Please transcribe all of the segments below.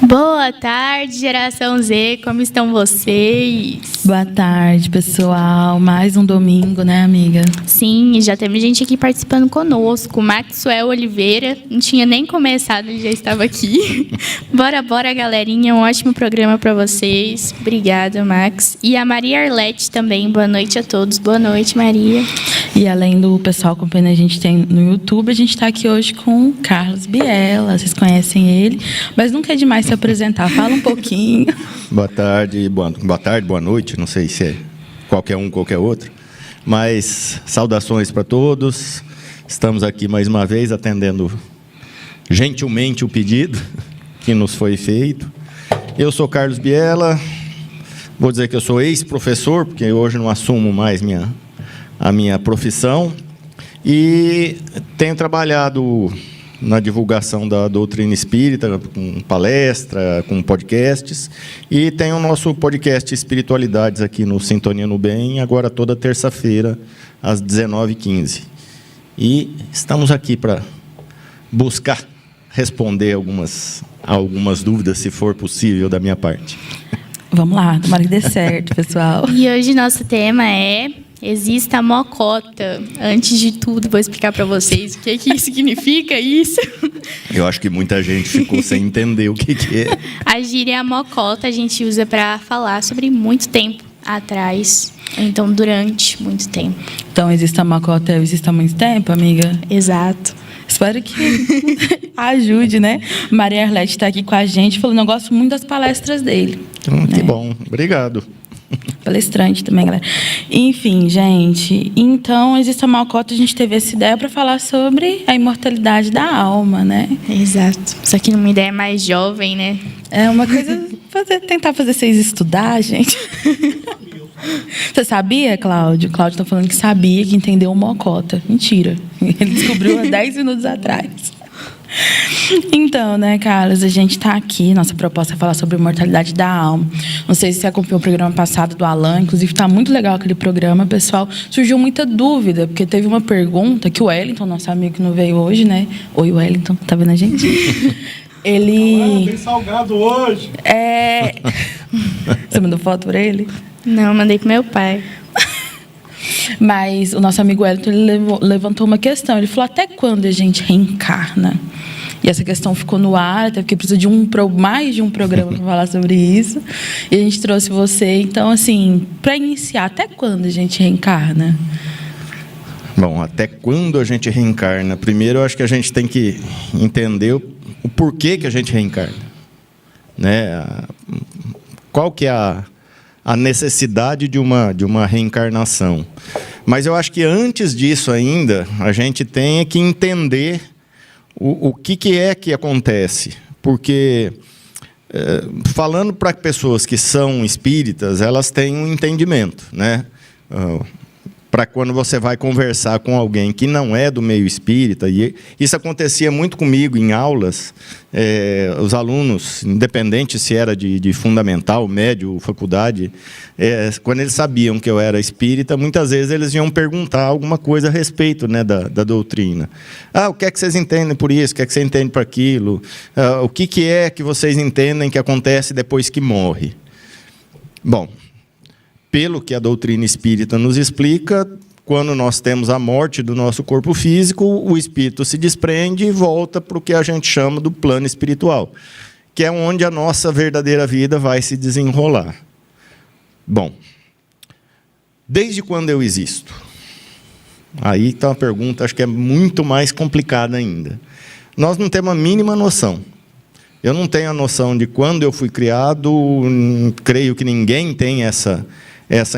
Boa tarde, geração Z, como estão vocês? Boa tarde, pessoal. Mais um domingo, né, amiga? Sim, já teve gente aqui participando conosco. Maxwell Oliveira, não tinha nem começado, ele já estava aqui. Bora, galerinha, um ótimo programa para vocês. Obrigada, Max. E a Maria Arlete também, boa noite a todos. Boa noite, Maria. E além do pessoal acompanhando a gente tem no YouTube, a gente está aqui hoje com o Carlos Biela. Vocês conhecem ele, mas nunca é demais se apresentar. Fala um pouquinho. Boa tarde, boa noite. Não sei se é qualquer um, qualquer outro. Mas saudações para todos. Estamos aqui mais uma vez atendendo gentilmente o pedido que nos foi feito. Eu sou Carlos Biela. Vou dizer que eu sou ex-professor, porque hoje não assumo mais a minha profissão. E tenho trabalhado na divulgação da doutrina espírita, com palestra, com podcasts, e tem o nosso podcast Espiritualidades aqui no Sintonia no Bem, agora toda terça-feira, às 19h15. E estamos aqui para buscar responder algumas dúvidas, se for possível, da minha parte. Vamos lá, tomara que dê certo, pessoal. E hoje nosso tema é: existe a mocota. Antes de tudo, vou explicar para vocês o que significa isso. Eu acho que muita gente ficou sem entender o que é. A gíria mocota a gente usa para falar sobre muito tempo atrás. Então, durante muito tempo. Então, existe a mocota, existe há muito tempo, amiga? Exato. Espero que ajude, né? Maria Arlete está aqui com a gente, falando, eu gosto muito das palestras dele. Que bom, obrigado. Palestrante também, galera. Enfim, gente, então, existe a mocota, a gente teve essa ideia para falar sobre a imortalidade da alma, né? Exato. Só que numa ideia mais jovem, né? É uma coisa, tentar fazer vocês estudar, gente. Você sabia, Cláudio? Cláudio está falando que sabia, que entendeu o mocota. Mentira. Ele descobriu há 10 minutos atrás. Então, né, Carlos, a gente está aqui, nossa proposta é falar sobre a imortalidade da alma. Não sei se você acompanhou o programa passado do Alan, inclusive está muito legal aquele programa, pessoal. Surgiu muita dúvida, porque teve uma pergunta que o Wellington, nosso amigo que não veio hoje, né? Oi, Wellington, tá vendo a gente? Ele... Tem salgado hoje. Você mandou foto para ele? Não, mandei pro meu pai. Mas o nosso amigo Wellington ele levantou uma questão. Ele falou, até quando a gente reencarna? E essa questão ficou no ar, até porque precisa de mais de um programa para falar sobre isso. E a gente trouxe você. Então, assim, para iniciar, até quando a gente reencarna? Bom, até quando a gente reencarna? Primeiro, eu acho que a gente tem que entender o porquê que a gente reencarna. Né? Qual que é a necessidade de uma reencarnação. Mas eu acho que antes disso ainda, a gente tem que entender o que é que acontece. Porque, falando para pessoas que são espíritas, elas têm um entendimento, né? Para quando você vai conversar com alguém que não é do meio espírita, e isso acontecia muito comigo em aulas, os alunos, independente se era de fundamental, médio, faculdade, quando eles sabiam que eu era espírita, muitas vezes eles iam perguntar alguma coisa a respeito, né, da doutrina. O que é que vocês entendem por isso? O que é que você entende por aquilo? O que é que vocês entendem que acontece depois que morre? Bom, pelo que a doutrina espírita nos explica, quando nós temos a morte do nosso corpo físico, o espírito se desprende e volta para o que a gente chama do plano espiritual, que é onde a nossa verdadeira vida vai se desenrolar. Bom, desde quando eu existo? Aí está uma pergunta, acho que é muito mais complicada ainda. Nós não temos a mínima noção. Eu não tenho a noção de quando eu fui criado, creio que ninguém tem essa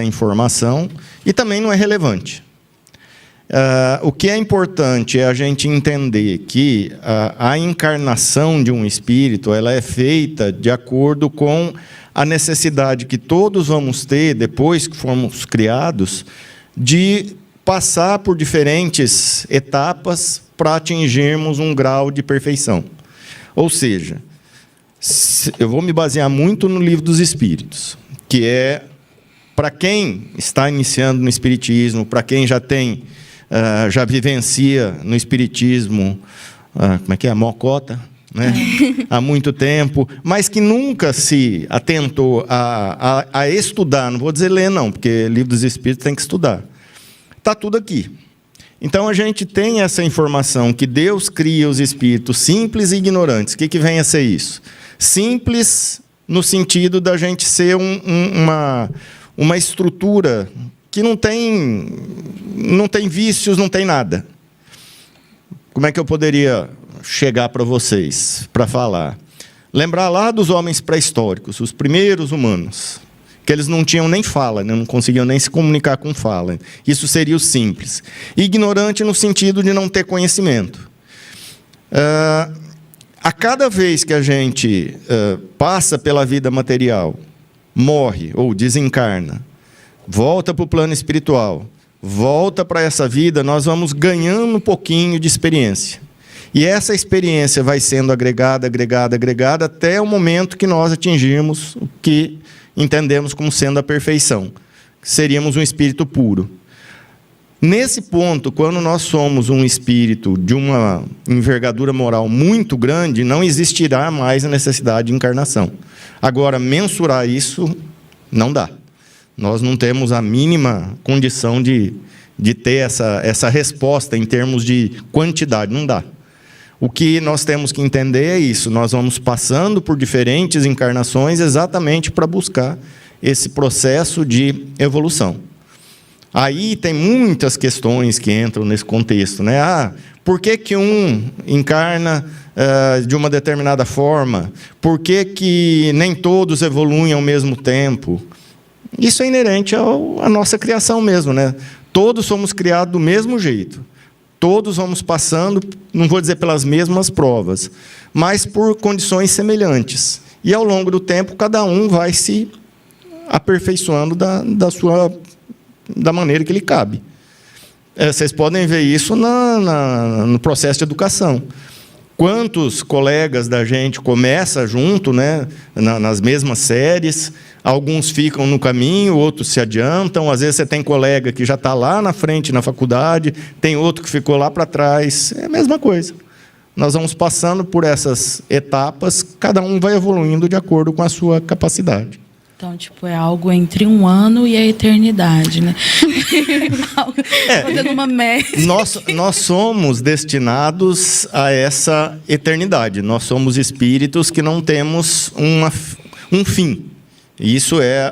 informação, e também não é relevante. O que é importante é a gente entender que a encarnação de um espírito ela é feita de acordo com a necessidade que todos vamos ter, depois que formos criados, de passar por diferentes etapas para atingirmos um grau de perfeição. Ou seja, eu vou me basear muito no Livro dos Espíritos, que é para quem está iniciando no espiritismo, para quem já já vivencia no espiritismo, como é que é? A mocota, né? Há muito tempo, mas que nunca se atentou a estudar. Não vou dizer ler, não, porque livro dos Espíritos tem que estudar. Está tudo aqui. Então, a gente tem essa informação que Deus cria os espíritos simples e ignorantes. O que vem a ser isso? Simples no sentido da gente ser uma estrutura que não tem vícios, não tem nada. Como é que eu poderia chegar para vocês, para falar? Lembrar lá dos homens pré-históricos, os primeiros humanos, que eles não tinham nem fala, né? Não conseguiam nem se comunicar com fala. Isso seria o simples. Ignorante no sentido de não ter conhecimento. A cada vez que a gente passa pela vida material, morre ou desencarna, volta para o plano espiritual, volta para essa vida, nós vamos ganhando um pouquinho de experiência. E essa experiência vai sendo agregada, até o momento que nós atingirmos o que entendemos como sendo a perfeição, que seríamos um espírito puro. Nesse ponto, quando nós somos um espírito de uma envergadura moral muito grande, não existirá mais a necessidade de encarnação. Agora, mensurar isso não dá. Nós não temos a mínima condição de ter essa resposta em termos de quantidade, não dá. O que nós temos que entender é isso, nós vamos passando por diferentes encarnações exatamente para buscar esse processo de evolução. Aí tem muitas questões que entram nesse contexto, né? Por que um encarna de uma determinada forma? Por que nem todos evoluem ao mesmo tempo? Isso é inerente à nossa criação mesmo, né? Todos somos criados do mesmo jeito. Todos vamos passando, não vou dizer pelas mesmas provas, mas por condições semelhantes. E, ao longo do tempo, cada um vai se aperfeiçoando da maneira que lhe cabe. Vocês podem ver isso no processo de educação. Quantos colegas da gente começam junto, né, nas mesmas séries, alguns ficam no caminho, outros se adiantam, às vezes você tem colega que já está lá na frente na faculdade, tem outro que ficou lá para trás, é a mesma coisa. Nós vamos passando por essas etapas, cada um vai evoluindo de acordo com a sua capacidade. Então, é algo entre um ano e a eternidade, né? Fazendo uma média. Nós somos destinados a essa eternidade. Nós somos espíritos que não temos um fim. Isso é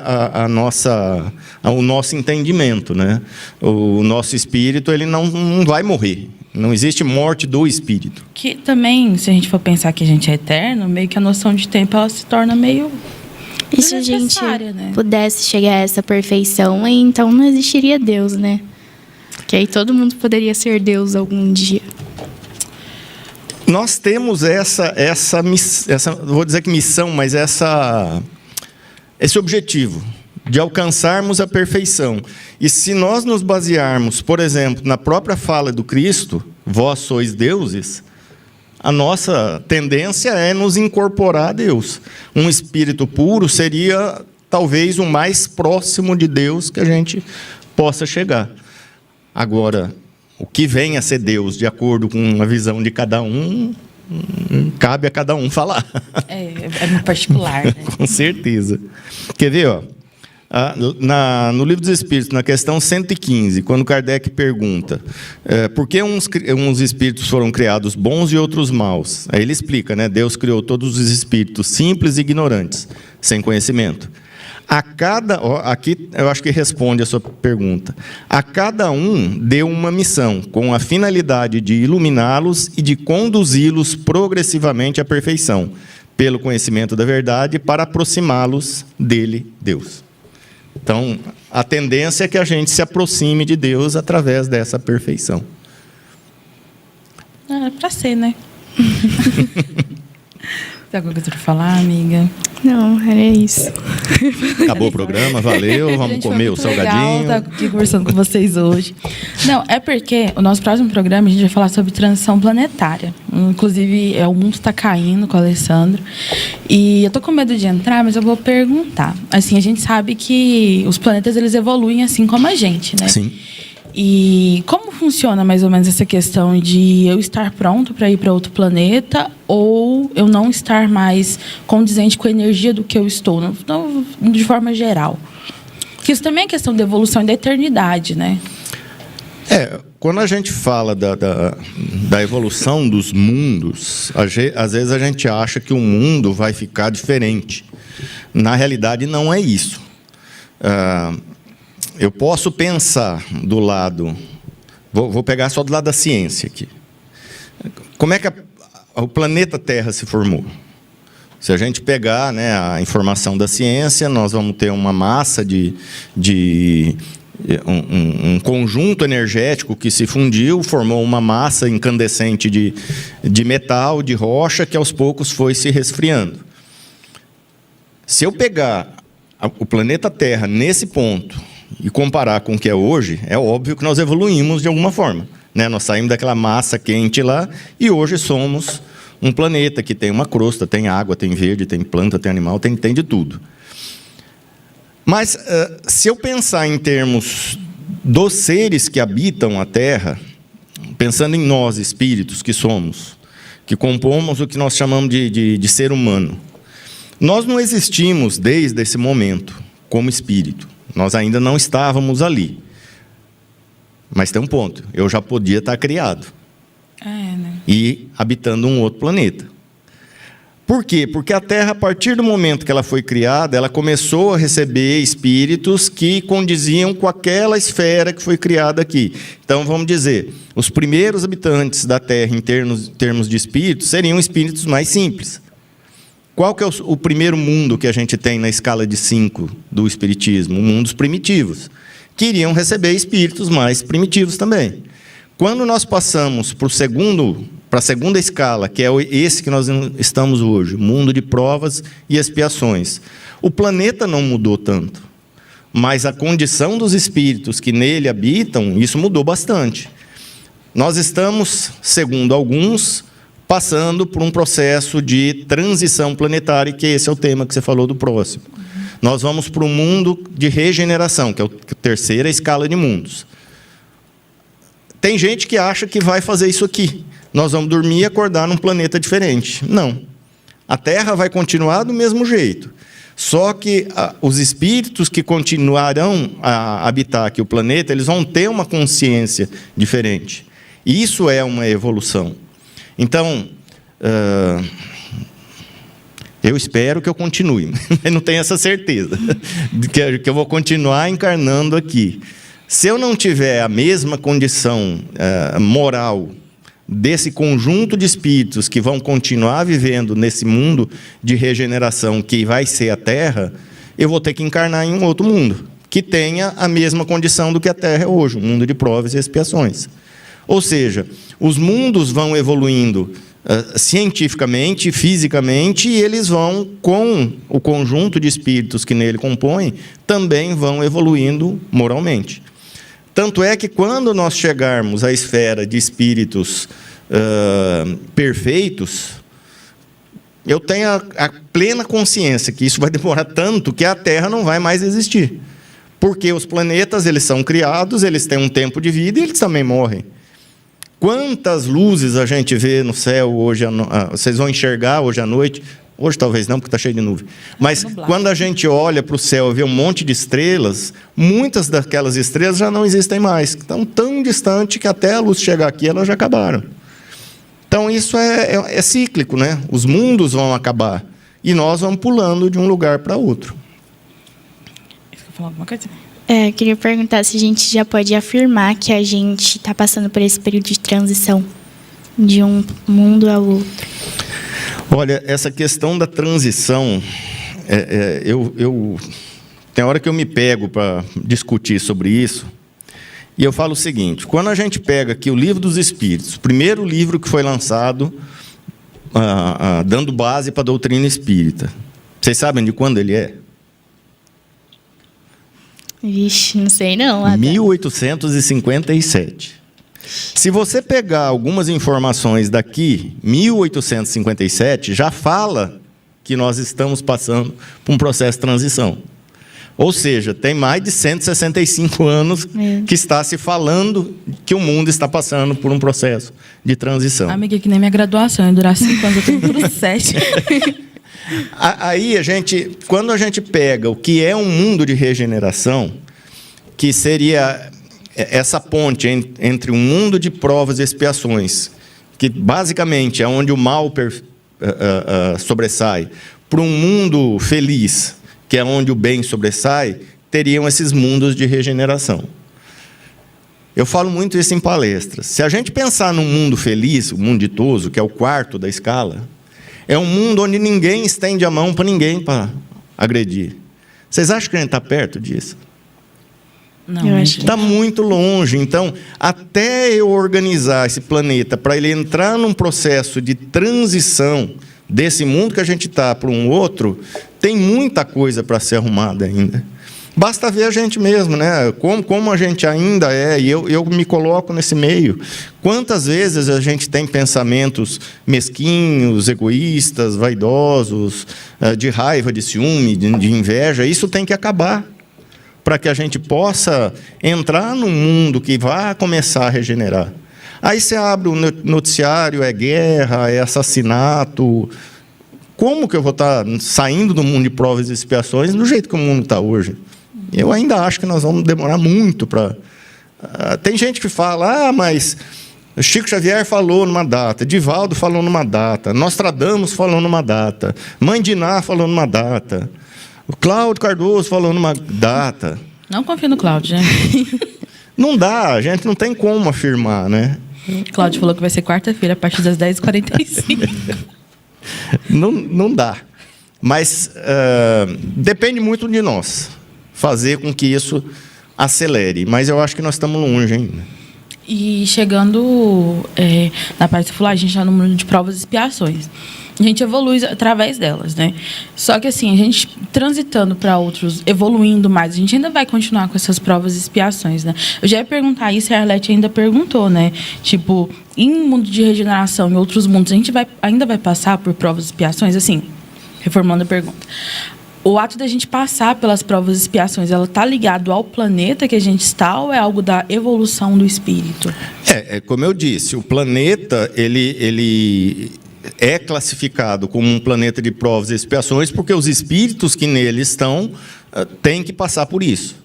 o nosso entendimento, né? O nosso espírito ele não vai morrer. Não existe morte do espírito. Que também, se a gente for pensar que a gente é eterno, meio que a noção de tempo ela se torna meio... E se a gente pudesse chegar a essa perfeição, então não existiria Deus, né? Que aí todo mundo poderia ser Deus algum dia. Nós temos essa vou dizer que missão, mas esse objetivo de alcançarmos a perfeição. E se nós nos basearmos, por exemplo, na própria fala do Cristo, vós sois deuses, a nossa tendência é nos incorporar a Deus. Um espírito puro seria, talvez, o mais próximo de Deus que a gente possa chegar. Agora, o que vem a ser Deus, de acordo com a visão de cada um, cabe a cada um falar. É muito particular, né? Com certeza. Quer ver, ó? No Livro dos Espíritos, na questão 115, quando Kardec pergunta por que uns espíritos foram criados bons e outros maus, aí ele explica, né? Deus criou todos os espíritos simples e ignorantes, sem conhecimento. Aqui eu acho que responde a sua pergunta. A cada um deu uma missão, com a finalidade de iluminá-los e de conduzi-los progressivamente à perfeição, pelo conhecimento da verdade, para aproximá-los dele, Deus. Então, a tendência é que a gente se aproxime de Deus através dessa perfeição. É para ser, né? Tem alguma coisa para falar, amiga? Não, era isso. Acabou o programa, valeu, vamos comer o salgadinho. Legal estar aqui conversando com vocês hoje. Não, é porque o nosso próximo programa a gente vai falar sobre transição planetária. Inclusive, o mundo está caindo com o Alessandro. E eu tô com medo de entrar, mas eu vou perguntar. Assim, a gente sabe que os planetas eles evoluem assim como a gente, né? Sim. E como funciona mais ou menos essa questão de eu estar pronto para ir para outro planeta ou eu não estar mais condizente com a energia do que eu estou, de forma geral? Porque isso também é questão de evolução e da eternidade, né? Quando a gente fala da evolução dos mundos, às vezes a gente acha que o mundo vai ficar diferente. Na realidade, não é isso. Eu posso pensar do lado... Vou pegar só do lado da ciência aqui. Como é que o planeta Terra se formou? Se a gente pegar, né, a informação da ciência, nós vamos ter uma massa um conjunto energético que se fundiu, formou uma massa incandescente de metal, de rocha, que aos poucos foi se resfriando. Se eu pegar o planeta Terra nesse ponto e comparar com o que é hoje, é óbvio que nós evoluímos de alguma forma, né? Nós saímos daquela massa quente lá e hoje somos um planeta que tem uma crosta, tem água, tem verde, tem planta, tem animal, tem de tudo. Mas, se eu pensar em termos dos seres que habitam a Terra, pensando em nós, espíritos que somos, que compomos o que nós chamamos de ser humano, nós não existimos desde esse momento como espírito. Nós ainda não estávamos ali. Mas tem um ponto, eu já podia estar criado. Né? E habitando um outro planeta. Por quê? Porque a Terra, a partir do momento que ela foi criada, ela começou a receber espíritos que condiziam com aquela esfera que foi criada aqui. Então, vamos dizer, os primeiros habitantes da Terra, em termos de espíritos, seriam espíritos mais simples. Qual que é o primeiro mundo que a gente tem na escala de 5 do espiritismo? O mundo dos primitivos, que iriam receber espíritos mais primitivos também. Quando nós passamos para a segunda escala, que é esse que nós estamos hoje, mundo de provas e expiações, o planeta não mudou tanto, mas a condição dos espíritos que nele habitam, isso mudou bastante. Nós estamos, segundo alguns, passando por um processo de transição planetária, que esse é o tema que você falou do próximo. Nós vamos para um mundo de regeneração, que é a terceira escala de mundos. Tem gente que acha que vai fazer isso aqui. Nós vamos dormir e acordar num planeta diferente. Não. A Terra vai continuar do mesmo jeito. Só que os espíritos que continuarão a habitar aqui o planeta, eles vão ter uma consciência diferente. E isso é uma evolução. Então, eu espero que eu continue, mas não tenho essa certeza, que eu vou continuar encarnando aqui. Se eu não tiver a mesma condição moral desse conjunto de espíritos que vão continuar vivendo nesse mundo de regeneração que vai ser a Terra, eu vou ter que encarnar em um outro mundo, que tenha a mesma condição do que a Terra é hoje, um mundo de provas e expiações. Ou seja, os mundos vão evoluindo cientificamente, fisicamente, e eles vão, com o conjunto de espíritos que nele compõem, também vão evoluindo moralmente. Tanto é que, quando nós chegarmos à esfera de espíritos perfeitos, eu tenho a plena consciência que isso vai demorar tanto que a Terra não vai mais existir. Porque os planetas, eles são criados, eles têm um tempo de vida e eles também morrem. Quantas luzes a gente vê no céu hoje, vocês vão enxergar hoje à noite, hoje talvez não, porque está cheio de nuvem, mas quando a gente olha para o céu e vê um monte de estrelas, muitas daquelas estrelas já não existem mais, estão tão distantes que até a luz chegar aqui, elas já acabaram. Então, isso é cíclico, né? Os mundos vão acabar, e nós vamos pulando de um lugar para outro. Quer falar alguma coisa? Eu queria perguntar se a gente já pode afirmar que a gente está passando por esse período de transição de um mundo ao outro. Olha, essa questão da transição, tem hora que eu me pego para discutir sobre isso, e eu falo o seguinte: quando a gente pega aqui o Livro dos Espíritos, o primeiro livro que foi lançado, dando base para a doutrina espírita, vocês sabem de quando ele é? Vixe, não sei não. 1857. Se você pegar algumas informações daqui, 1857 já fala que nós estamos passando por um processo de transição. Ou seja, tem mais de 165 anos que está se falando que o mundo está passando por um processo de transição. Amiga, que nem minha graduação, ia durar 5 anos, eu tenho por 7. Aí, quando a gente pega o que é um mundo de regeneração, que seria essa ponte entre um mundo de provas e expiações, que basicamente é onde o mal sobressai, para um mundo feliz, que é onde o bem sobressai, teriam esses mundos de regeneração. Eu falo muito isso em palestras. Se a gente pensar num mundo feliz, o mundo ditoso, que é o quarto da escala, é um mundo onde ninguém estende a mão para ninguém para agredir. Vocês acham que a gente está perto disso? Não, eu acho que está muito longe. Então, até eu organizar esse planeta para ele entrar num processo de transição desse mundo que a gente está para um outro, tem muita coisa para ser arrumada ainda. Basta ver a gente mesmo, né? Como a gente ainda é, e eu me coloco nesse meio. Quantas vezes a gente tem pensamentos mesquinhos, egoístas, vaidosos, de raiva, de ciúme, de inveja? Isso tem que acabar, para que a gente possa entrar num mundo que vai começar a regenerar. Aí você abre o noticiário, é guerra, é assassinato. Como que eu vou estar saindo do mundo de provas e expiações do jeito que o mundo está hoje? Eu ainda acho que nós vamos demorar muito para... Tem gente que fala, mas Chico Xavier falou numa data, Divaldo falou numa data, Nostradamus falou numa data, Mãe Diná falou numa data, o Cláudio Cardoso falou numa data. Não confio no Cláudio, gente. Não dá, a gente não tem como afirmar, né? Cláudio falou que vai ser quarta-feira, a partir das 10h45. Não dá. Mas depende muito de nós fazer com que isso acelere. Mas eu acho que nós estamos longe ainda. E chegando na parte que a gente está no mundo de provas e expiações. A gente evolui através delas, né? Só que, assim, a gente transitando para outros, evoluindo mais, a gente ainda vai continuar com essas provas e expiações, né? Eu já ia perguntar isso, a Arlete ainda perguntou, né? Tipo, em mundo de regeneração, em outros mundos, a gente ainda vai passar por provas e expiações? Assim, reformulando a pergunta. O ato da gente passar pelas provas e expiações, ela está ligado ao planeta que a gente está ou é algo da evolução do espírito? Como eu disse, o planeta, ele é classificado como um planeta de provas e expiações porque os espíritos que nele estão têm que passar por isso.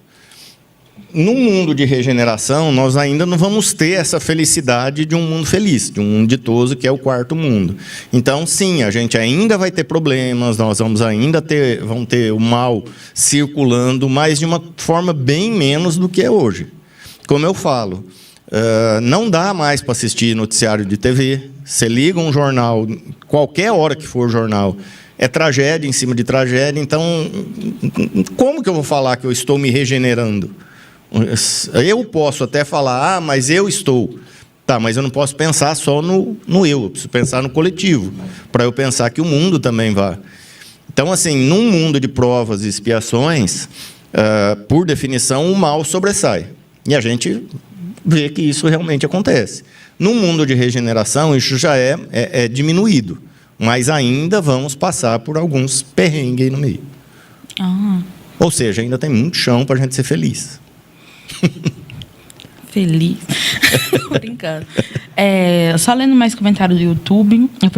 No mundo de regeneração, nós ainda não vamos ter essa felicidade de um mundo feliz, de um mundo ditoso, que é o quarto mundo. Então, sim, a gente ainda vai ter problemas, nós vamos ter o mal circulando, mas de uma forma bem menos do que é hoje. Como eu falo, não dá mais para assistir noticiário de TV. Você liga um jornal, qualquer hora que for o jornal, é tragédia em cima de tragédia. Então, como que eu vou falar que eu estou me regenerando? Eu posso até falar, mas eu estou. Tá, mas eu não posso pensar só no eu preciso pensar no coletivo, para eu pensar que o mundo também vá. Então, assim, num mundo de provas e expiações, por definição, o mal sobressai. E a gente vê que isso realmente acontece. No mundo de regeneração, isso já é diminuído, mas ainda vamos passar por alguns perrengues aí no meio. Ou seja, ainda tem muito chão para a gente ser feliz. Feliz. Brincando. Só lendo mais comentário do YouTube, a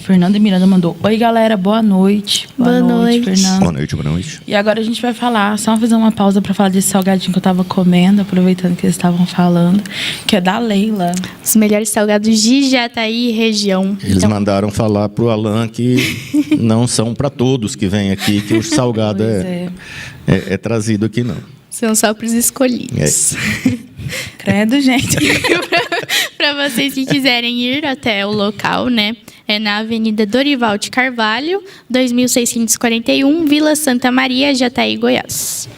Fernanda Miranda mandou: oi, galera, boa noite. Boa noite, Fernanda. Boa noite. E agora a gente vai falar, só fazer uma pausa para falar desse salgadinho que eu estava comendo, aproveitando que eles estavam falando, que é da Leila. Os melhores salgados de Jataí e região. Eles mandaram falar para o Alan que não são para todos que vêm aqui, que o salgado é trazido aqui, não. São só para os escolhidos. Credo, gente. Para vocês que quiserem ir até o local, né? É na Avenida Dorival de Carvalho, 2641, Vila Santa Maria, Jataí, Goiás.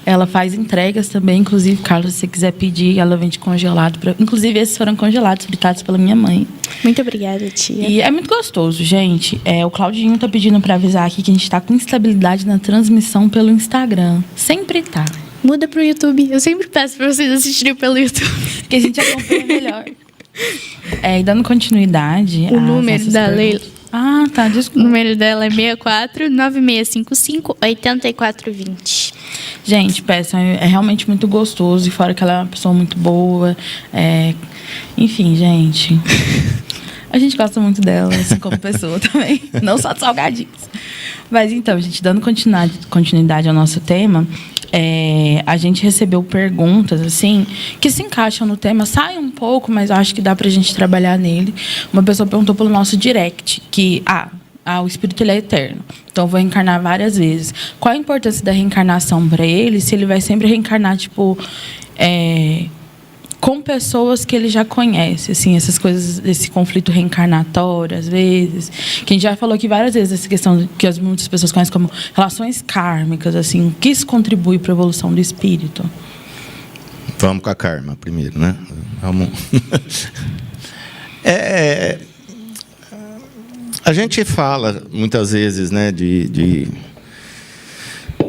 Ela faz entregas também, inclusive, Carlos, se você quiser pedir, ela vende congelado. Inclusive, esses foram congelados, fritados pela minha mãe. Muito obrigada, tia. E é muito gostoso, gente. O Claudinho tá pedindo para avisar aqui que a gente tá com instabilidade na transmissão pelo Instagram. Sempre tá. Muda pro YouTube. Eu sempre peço para vocês assistirem pelo YouTube. Que a gente acompanha melhor. E dando continuidade... O número da Leila. Ah, tá, O desculpa. número dela é 64-9655-8420. Gente, peça, é realmente muito gostoso. E fora que ela é uma pessoa muito boa. Enfim, gente. A gente gosta muito dela, assim, como pessoa também. Não só de salgadinhos. Mas então, gente, dando continuidade ao nosso tema, a gente recebeu perguntas, assim, que se encaixam no tema, saem um pouco, mas eu acho que dá pra gente trabalhar nele. Uma pessoa perguntou pelo nosso direct que, o espírito ele é eterno. Então, eu vou reencarnar várias vezes. Qual a importância da reencarnação para ele, se ele vai sempre reencarnar, tipo, com pessoas que ele já conhece, assim, essas coisas, esse conflito reencarnatório, às vezes, que a gente já falou aqui várias vezes, essa questão que muitas pessoas conhecem como relações kármicas, assim, o que isso contribui para a evolução do espírito? Vamos com a karma primeiro, né? Vamos. A gente fala muitas vezes, né,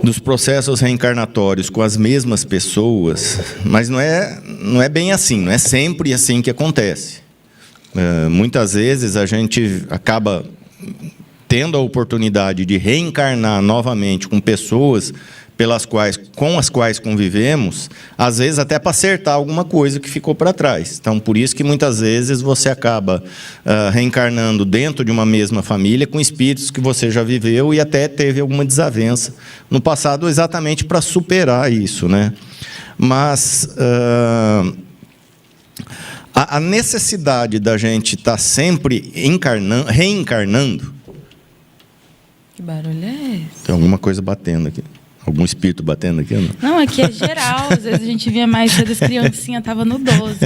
dos processos reencarnatórios com as mesmas pessoas, mas não é bem assim, não é sempre assim que acontece. Muitas vezes a gente acaba tendo a oportunidade de reencarnar novamente com pessoas com as quais convivemos, às vezes até para acertar alguma coisa que ficou para trás. Então, por isso que muitas vezes você acaba reencarnando dentro de uma mesma família com espíritos que você já viveu e até teve alguma desavença no passado, exatamente para superar isso, né? Mas a necessidade da gente estar sempre reencarnando... Que barulho é esse? Tem alguma coisa batendo aqui. Algum espírito batendo aqui? Não, aqui é geral. Às vezes a gente via mais cedo, as criancinhas estavam no 12.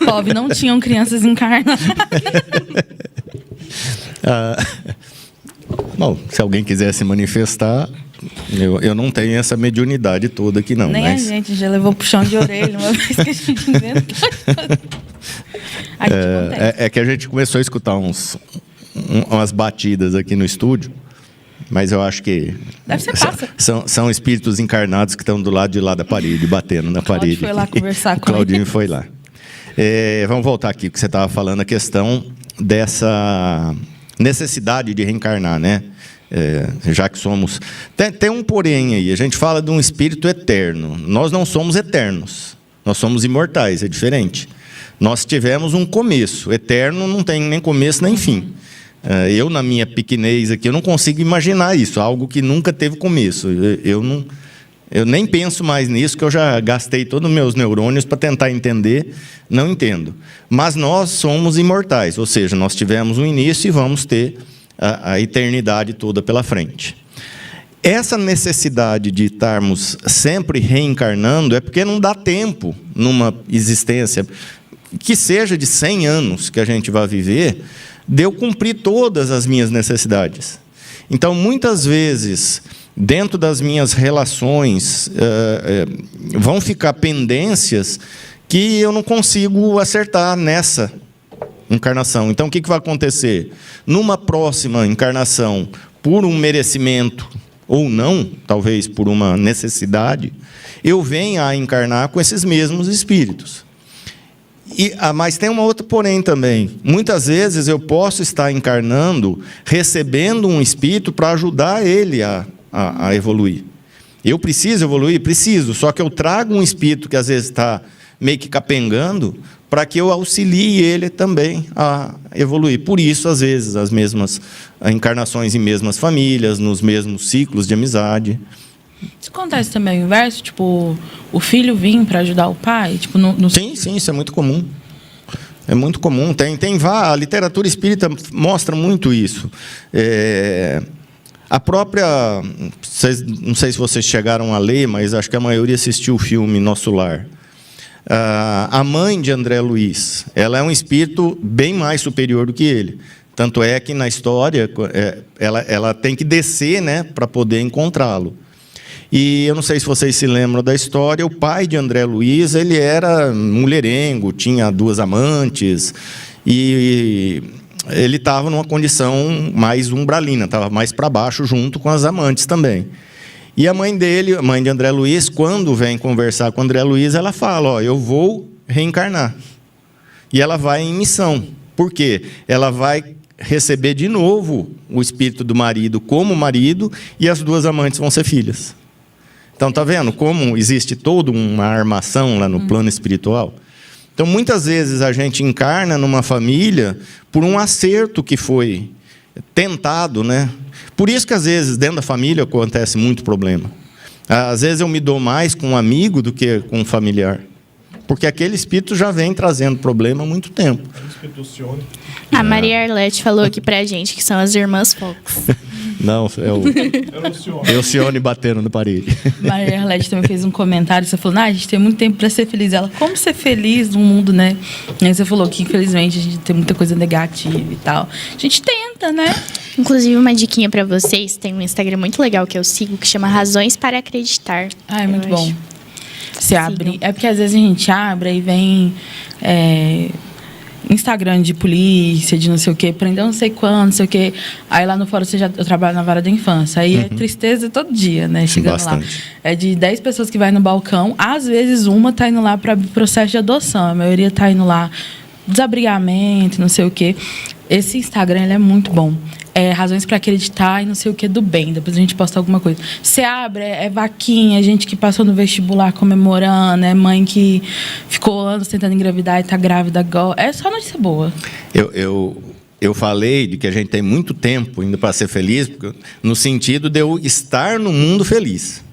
Pobre, não tinham crianças encarnadas. Bom, se alguém quiser se manifestar, eu não tenho essa mediunidade toda aqui, não. Nem mas... a gente já levou puxão de orelha uma vez que a gente inventou. É que a gente começou a escutar umas batidas aqui no estúdio. Mas eu acho que deve ser pássaro. São espíritos encarnados que estão do lado de lá da parede, batendo na parede. Claudinho foi lá conversar com ele. Claudinho foi lá. Vamos voltar aqui, o que você estava falando, a questão dessa necessidade de reencarnar, né? Já que somos... Tem um porém aí, a gente fala de um espírito eterno. Nós não somos eternos, nós somos imortais, é diferente. Nós tivemos um começo, eterno não tem nem começo nem fim. Eu, na minha pequenez aqui, eu não consigo imaginar isso, algo que nunca teve começo. Eu nem penso mais nisso, que eu já gastei todos os meus neurônios para tentar entender, não entendo. Mas nós somos imortais, ou seja, nós tivemos um início e vamos ter a eternidade toda pela frente. Essa necessidade de estarmos sempre reencarnando é porque não dá tempo numa existência que seja de 100 anos que a gente vai viver, de eu cumprir todas as minhas necessidades. Então, muitas vezes, dentro das minhas relações, vão ficar pendências que eu não consigo acertar nessa encarnação. Então, o que vai acontecer? Numa próxima encarnação, por um merecimento ou não, talvez por uma necessidade, eu venha a encarnar com esses mesmos espíritos. Mas tem uma outra porém também. Muitas vezes eu posso estar encarnando, recebendo um espírito para ajudar ele a evoluir. Eu preciso evoluir? Preciso. Só que eu trago um espírito que às vezes está meio que capengando para que eu auxilie ele também a evoluir. Por isso, às vezes, as mesmas encarnações em mesmas famílias, nos mesmos ciclos de amizade. Isso acontece também o inverso? Tipo, o filho vir para ajudar o pai? Tipo, Sim, isso é muito comum. É muito comum. A literatura espírita mostra muito isso. A própria... Não sei se vocês chegaram a ler, mas acho que a maioria assistiu o filme Nosso Lar. A mãe de André Luiz, ela é um espírito bem mais superior do que ele. Tanto é que, na história, ela tem que descer, né, para poder encontrá-lo. E eu não sei se vocês se lembram da história, o pai de André Luiz, ele era mulherengo, tinha 2 amantes, e ele estava numa condição mais umbralina, estava mais para baixo, junto com as amantes também. E a mãe dele, a mãe de André Luiz, quando vem conversar com André Luiz, ela fala, eu vou reencarnar. E ela vai em missão. Por quê? Ela vai receber de novo o espírito do marido como marido e as duas amantes vão ser filhas. Então, tá vendo como existe toda uma armação lá no plano espiritual? Então, muitas vezes a gente encarna numa família por um acerto que foi tentado, né? Por isso que, às vezes, dentro da família acontece muito problema. Às vezes eu me dou mais com um amigo do que com um familiar. Porque aquele espírito já vem trazendo problema há muito tempo. A Maria Arlete falou aqui pra gente que são as irmãs Fox. Não, é o Elcione batendo na parede. Maria Arlete também fez um comentário, você falou, a gente tem muito tempo para ser feliz. Ela, como ser feliz no mundo, né? E aí você falou que, infelizmente, a gente tem muita coisa negativa e tal. A gente tenta, né? Inclusive, uma diquinha pra vocês, tem um Instagram muito legal que eu sigo, que chama Razões para Acreditar. Ah, é muito bom. Acho. Se abre. É porque às vezes a gente abre e vem Instagram de polícia, de não sei o quê, prendeu não sei quando, não sei o quê. Aí lá no fórum eu trabalho na vara da infância. Aí é tristeza todo dia, né? Chegando bastante. lá. É de 10 pessoas que vai no balcão, às vezes uma tá indo lá para processo de adoção. A maioria tá indo lá desabrigamento, não sei o quê. Esse Instagram, ele é muito bom. Razões para acreditar e não sei o que do bem. Depois a gente posta alguma coisa. Você abre, vaquinha, gente que passou no vestibular comemorando, mãe que ficou anos tentando engravidar e está grávida agora. É só notícia boa. Eu falei de que a gente tem muito tempo ainda para ser feliz, no sentido de eu estar no mundo feliz.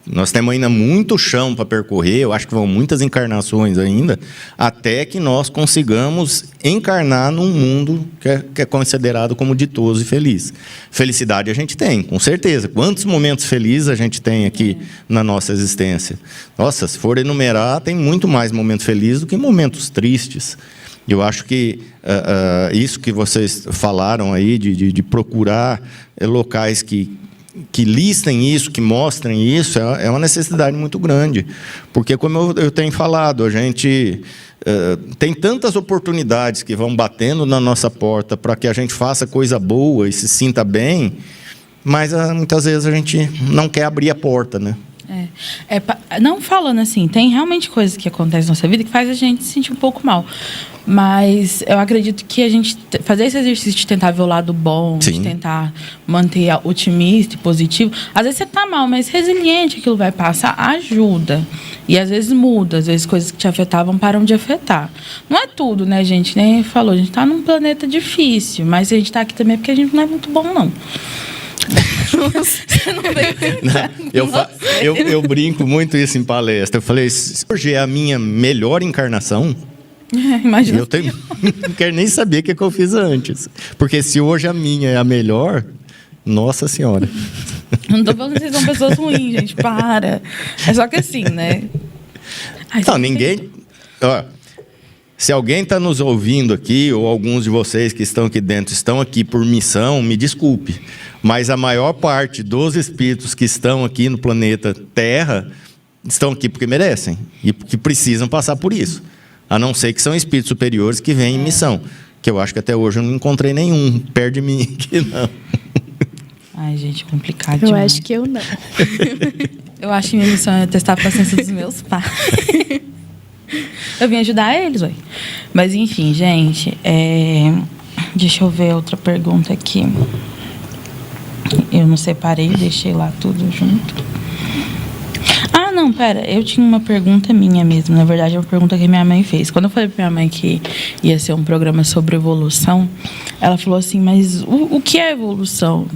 Nós temos ainda muito chão para percorrer, eu acho que vão muitas encarnações ainda, até que nós consigamos encarnar num mundo que é considerado como ditoso e feliz. Felicidade a gente tem, com certeza. Quantos momentos felizes a gente tem aqui na nossa existência? Nossa, se for enumerar, tem muito mais momentos felizes do que momentos tristes. Eu acho que isso que vocês falaram aí, de procurar locais que listem isso, que mostrem isso, é uma necessidade muito grande. Porque, como eu tenho falado, a gente tem tantas oportunidades que vão batendo na nossa porta para que a gente faça coisa boa e se sinta bem, mas muitas vezes a gente não quer abrir a porta, né? Não falando assim, tem realmente coisas que acontecem na nossa vida que faz a gente se sentir um pouco mal. Mas eu acredito que a gente fazer esse exercício de tentar ver o lado bom, Sim. de tentar manter otimista e positivo. Às vezes você tá mal, mas resiliente, aquilo vai passar, ajuda. E às vezes muda, às vezes coisas que te afetavam param de afetar. Não é tudo, né, gente? Nem falou, a gente tá num planeta difícil, mas a gente tá aqui também porque a gente não é muito bom, não. Eu brinco muito isso em palestra. Eu falei, se hoje é a minha melhor encarnação, Imagina. eu não quero nem saber o que eu fiz antes. Porque se hoje a minha é a melhor, nossa senhora. Não tô falando que vocês são pessoas ruins, gente. Para. É só que assim, né? Não, ninguém... Ó, se alguém está nos ouvindo aqui, ou alguns de vocês que estão aqui dentro estão aqui por missão, me desculpe. Mas a maior parte dos espíritos que estão aqui no planeta Terra estão aqui porque merecem. E porque precisam passar por isso. A não ser que são espíritos superiores que vêm em missão. Que eu acho que até hoje eu não encontrei nenhum perto de mim que não. Ai, gente, complicado Eu demais. acho que eu não. Eu acho que minha missão é testar a paciência dos meus pais. Eu vim ajudar eles, ué. Mas, enfim, gente, deixa eu ver outra pergunta aqui. Eu não separei, deixei lá tudo junto. Ah, não, pera. Eu tinha uma pergunta minha mesmo. Na verdade, é uma pergunta que minha mãe fez. Quando eu falei pra minha mãe que ia ser um programa sobre evolução, ela falou assim, mas o que é evolução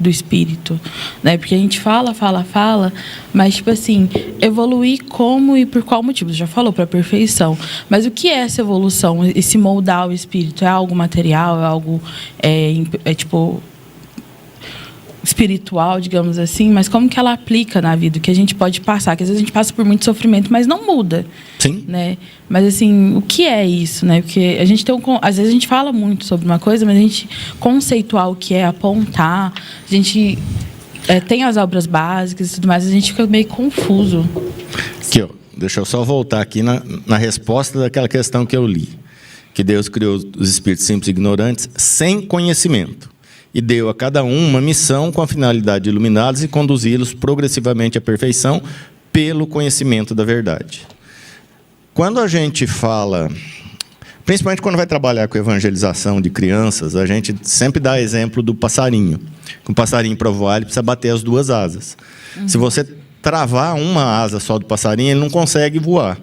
do espírito? Né? Porque a gente fala, mas, tipo assim, evoluir como e por qual motivo? Você já falou, pra perfeição. Mas o que é essa evolução? Esse moldar o espírito? É algo material? É algo, tipo... espiritual, digamos assim, mas como que ela aplica na vida, o que a gente pode passar, que às vezes a gente passa por muito sofrimento, mas não muda. Sim. Né? Mas assim, o que é isso, né? Porque a gente tem às vezes a gente fala muito sobre uma coisa, mas a gente conceituar o que é, apontar, a gente tem as obras básicas e tudo mais, a gente fica meio confuso. Aqui, ó, deixa eu só voltar aqui na resposta daquela questão que eu li. Que Deus criou os espíritos simples e ignorantes sem conhecimento. E deu a cada um uma missão com a finalidade de iluminá-los e conduzi-los progressivamente à perfeição pelo conhecimento da verdade. Quando a gente fala Principalmente quando vai trabalhar com evangelização de crianças, a gente sempre dá exemplo do passarinho. Que um passarinho para voar, ele precisa bater as duas asas. Se você travar uma asa só do passarinho, ele não consegue voar.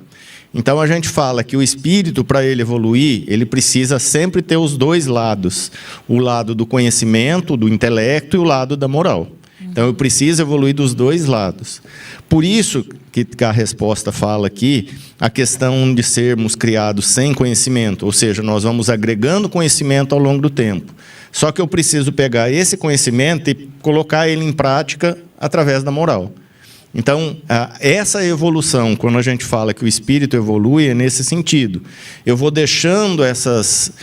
Então, a gente fala que o espírito, para ele evoluir, ele precisa sempre ter os dois lados. O lado do conhecimento, do intelecto, e o lado da moral. Então, eu preciso evoluir dos dois lados. Por isso que a resposta fala aqui a questão de sermos criados sem conhecimento, ou seja, nós vamos agregando conhecimento ao longo do tempo. Só que eu preciso pegar esse conhecimento e colocar ele em prática através da moral. Então, essa evolução, quando a gente fala que o espírito evolui, é nesse sentido. Eu vou deixando essas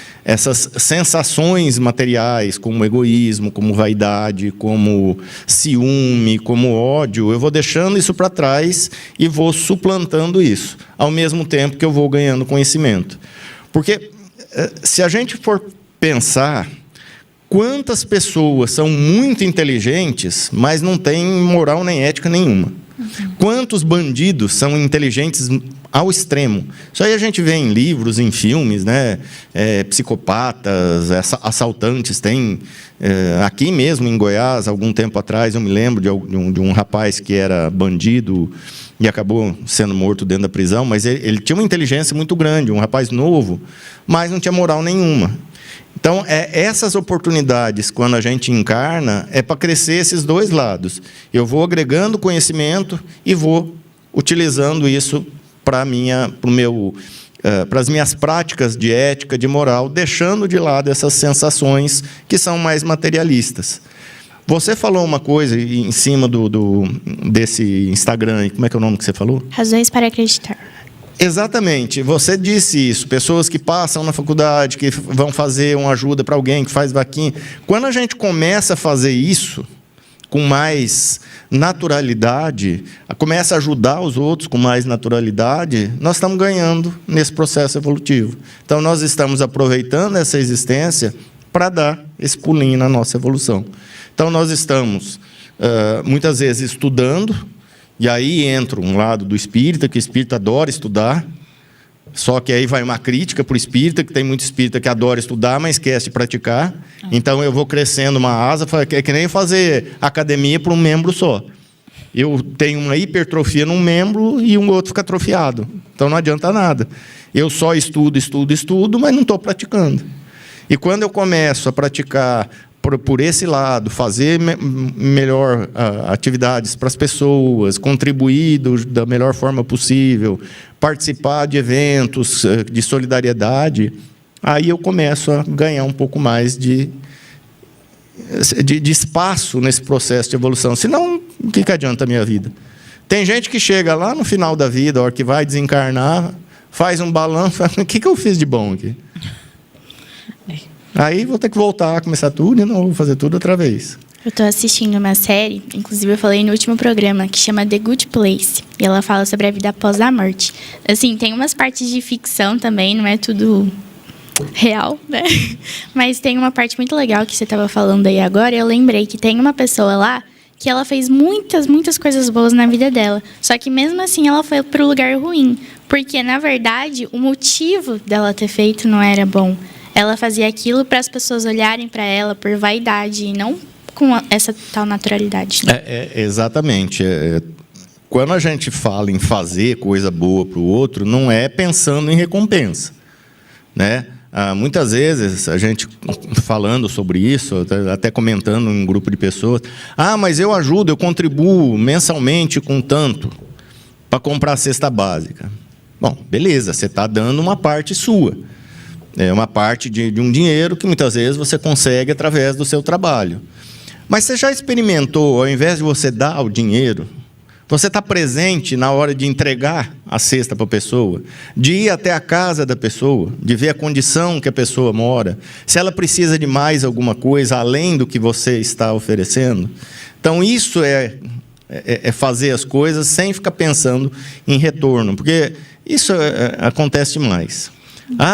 sensações materiais, como egoísmo, como vaidade, como ciúme, como ódio, eu vou deixando isso para trás e vou suplantando isso, ao mesmo tempo que eu vou ganhando conhecimento. Porque, se a gente for pensar, quantas pessoas são muito inteligentes, mas não têm moral nem ética nenhuma? Quantos bandidos são inteligentes ao extremo? Isso aí a gente vê em livros, em filmes, né? Psicopatas, assaltantes. Tem aqui mesmo em Goiás, algum tempo atrás, eu me lembro de um rapaz que era bandido e acabou sendo morto dentro da prisão, mas ele tinha uma inteligência muito grande, um rapaz novo, mas não tinha moral nenhuma. Então, essas oportunidades, quando a gente encarna, é para crescer esses dois lados. Eu vou agregando conhecimento e vou utilizando isso para as minhas práticas de ética, de moral, deixando de lado essas sensações que são mais materialistas. Você falou uma coisa em cima desse Instagram, como é que é o nome que você falou? Razões para acreditar. Exatamente, você disse isso, pessoas que passam na faculdade, que vão fazer uma ajuda para alguém, que faz vaquinha. Quando a gente começa a fazer isso com mais naturalidade, começa a ajudar os outros com mais naturalidade, nós estamos ganhando nesse processo evolutivo. Então, nós estamos aproveitando essa existência para dar esse pulinho na nossa evolução. Então, nós estamos, muitas vezes, estudando. E aí entra um lado do espírita, que o espírita adora estudar, só que aí vai uma crítica para o espírita, que tem muito espírita que adora estudar, mas esquece de praticar. Então, eu vou crescendo uma asa, é que nem fazer academia para um membro só. Eu tenho uma hipertrofia num membro e um outro fica atrofiado. Então, não adianta nada. Eu só estudo, mas não estou praticando. E quando eu começo a praticar por esse lado, fazer melhor atividades para as pessoas, contribuir da melhor forma possível, participar de eventos de solidariedade, aí eu começo a ganhar um pouco mais de espaço nesse processo de evolução. Senão, o que adianta a minha vida? Tem gente que chega lá no final da vida, a hora que vai desencarnar, faz um balanço, fala, o que eu fiz de bom aqui? Aí vou ter que voltar, começar tudo e não vou fazer tudo outra vez. Eu estou assistindo uma série, inclusive eu falei no último programa, que chama The Good Place. E ela fala sobre a vida após a morte. Assim, tem umas partes de ficção também, não é tudo real, né? Mas tem uma parte muito legal que você estava falando aí agora. Eu lembrei que tem uma pessoa lá que ela fez muitas coisas boas na vida dela. Só que mesmo assim ela foi para o lugar ruim. Porque, na verdade, o motivo dela ter feito não era bom. Ela fazia aquilo para as pessoas olharem para ela por vaidade e não com essa tal naturalidade. Né? Exatamente. Quando a gente fala em fazer coisa boa para o outro, não é pensando em recompensa, né? Muitas vezes, a gente falando sobre isso, até comentando em um grupo de pessoas, mas eu ajudo, eu contribuo mensalmente com tanto para comprar a cesta básica. Bom, beleza, você está dando uma parte sua. É uma parte de um dinheiro que muitas vezes você consegue através do seu trabalho. Mas você já experimentou, ao invés de você dar o dinheiro, você está presente na hora de entregar a cesta para a pessoa, de ir até a casa da pessoa, de ver a condição que a pessoa mora, se ela precisa de mais alguma coisa além do que você está oferecendo? Então, isso é fazer as coisas sem ficar pensando em retorno, porque isso acontece demais.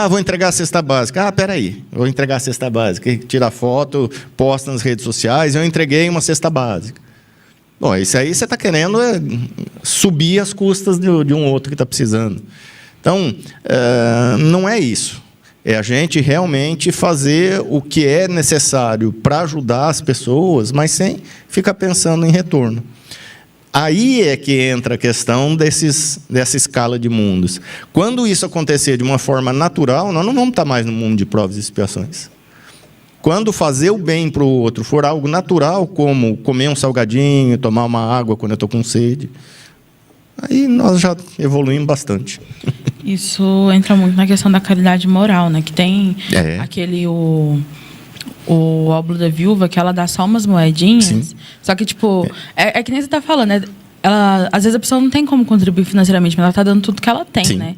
Vou entregar a cesta básica. Peraí, vou entregar a cesta básica. Tira foto, posta nas redes sociais, eu entreguei uma cesta básica. Bom, isso aí você está querendo subir as custas de um outro que está precisando. Então, não é isso. É a gente realmente fazer o que é necessário para ajudar as pessoas, mas sem ficar pensando em retorno. Aí é que entra a questão dessa escala de mundos. Quando isso acontecer de uma forma natural, nós não vamos estar mais no mundo de provas e expiações. Quando fazer o bem para o outro for algo natural, como comer um salgadinho, tomar uma água quando eu estou com sede, aí nós já evoluímos bastante. Isso entra muito na questão da caridade moral, né? Que tem aquele... O óbolo da viúva, que ela dá só umas moedinhas. Sim. Só que, tipo, é que nem você está falando, né? Às vezes a pessoa não tem como contribuir financeiramente, mas ela está dando tudo que ela tem, sim, né?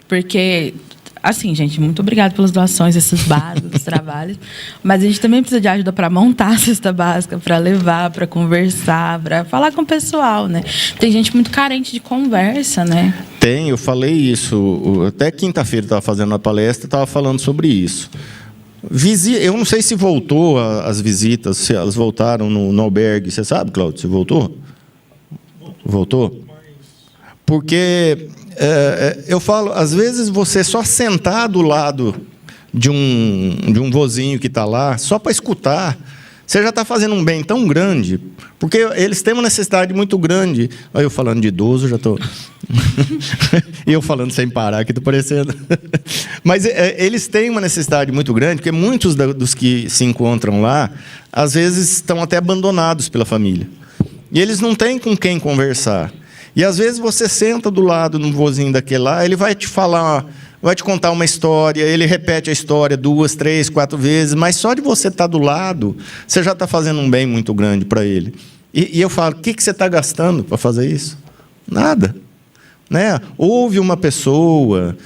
Porque, assim, gente, muito obrigada pelas doações, esses básicos, trabalhos. Mas a gente também precisa de ajuda para montar a cesta básica, para levar, para conversar, para falar com o pessoal, né? Tem gente muito carente de conversa, né? Tem, eu falei isso. Até quinta-feira eu estava fazendo uma palestra e estava falando sobre isso. Eu não sei se voltou as visitas, se elas voltaram no albergue. Você sabe, Cláudio, se voltou? Voltou? Porque eu falo, às vezes você só sentar do lado de um vozinho que está lá, só para escutar, você já está fazendo um bem tão grande, porque eles têm uma necessidade muito grande. Olha, eu falando de idoso, já estou... E eu falando sem parar, aqui estou parecendo... Mas eles têm uma necessidade muito grande, porque muitos dos que se encontram lá, às vezes estão até abandonados pela família. E eles não têm com quem conversar. E às vezes você senta do lado de um vozinho daquele lá, ele vai te falar... Vai te contar uma história, ele repete a história 2, 3, 4 vezes, mas só de você estar do lado, você já está fazendo um bem muito grande para ele. E eu falo, o que você está gastando para fazer isso? Nada. Né? Ouve uma pessoa,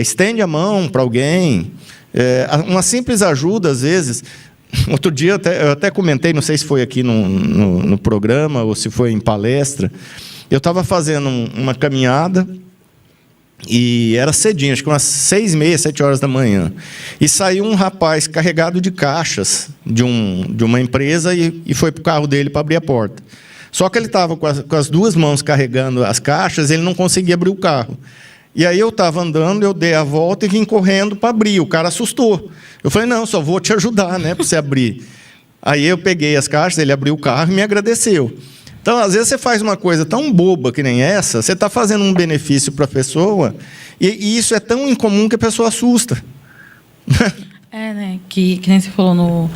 estende a mão para alguém, uma simples ajuda, às vezes. Outro dia eu até comentei, não sei se foi aqui no programa ou se foi em palestra, eu estava fazendo uma caminhada, e era cedinho, acho que umas 6h30, 7 horas da manhã. E saiu um rapaz carregado de caixas de uma empresa e foi para o carro dele para abrir a porta. Só que ele estava com as duas mãos carregando as caixas, ele não conseguia abrir o carro. E aí eu estava andando, eu dei a volta e vim correndo para abrir. O cara assustou. Eu falei, não, só vou te ajudar, né, para você abrir. Aí eu peguei as caixas, ele abriu o carro e me agradeceu. Então, às vezes, você faz uma coisa tão boba que nem essa, você está fazendo um benefício para a pessoa, e isso é tão incomum que a pessoa assusta. Né? Que nem você falou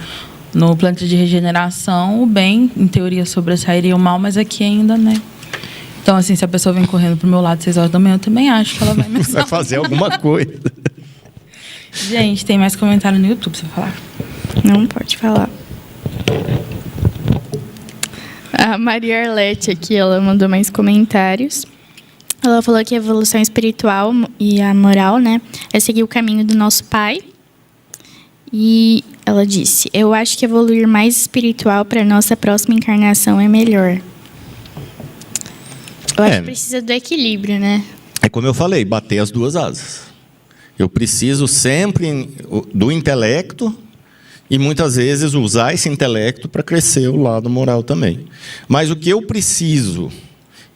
no plano de regeneração, o bem, em teoria, sobressairia o mal, mas aqui ainda, né? Então, assim, se a pessoa vem correndo para o meu lado às 6 horas da manhã, eu também acho que ela vai me vai fazer alguma coisa. Gente, tem mais comentário no YouTube, você falar? Não pode falar. A Maria Arlete aqui, ela mandou mais comentários. Ela falou que a evolução espiritual e a moral, né, é seguir o caminho do nosso Pai. E ela disse, eu acho que evoluir mais espiritual para a nossa próxima encarnação é melhor. Eu acho que precisa do equilíbrio, né? É como eu falei, bater as duas asas. Eu preciso sempre do intelecto, e muitas vezes usar esse intelecto para crescer o lado moral também. Mas o que eu preciso,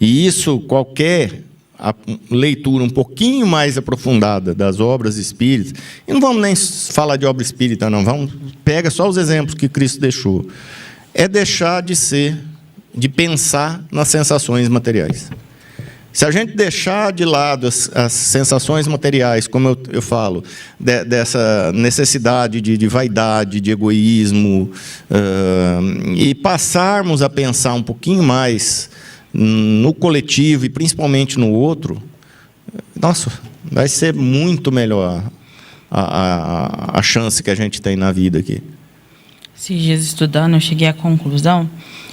e isso qualquer leitura um pouquinho mais aprofundada das obras espíritas, e não vamos nem falar de obra espírita, não, pega só os exemplos que Cristo deixou, é deixar de pensar nas sensações materiais. Se a gente deixar de lado as sensações materiais, como eu falo, dessa necessidade de vaidade, de egoísmo, e passarmos a pensar um pouquinho mais no coletivo e principalmente no outro, nossa, vai ser muito melhor a chance que a gente tem na vida aqui. Esses dias estudando, eu cheguei à conclusão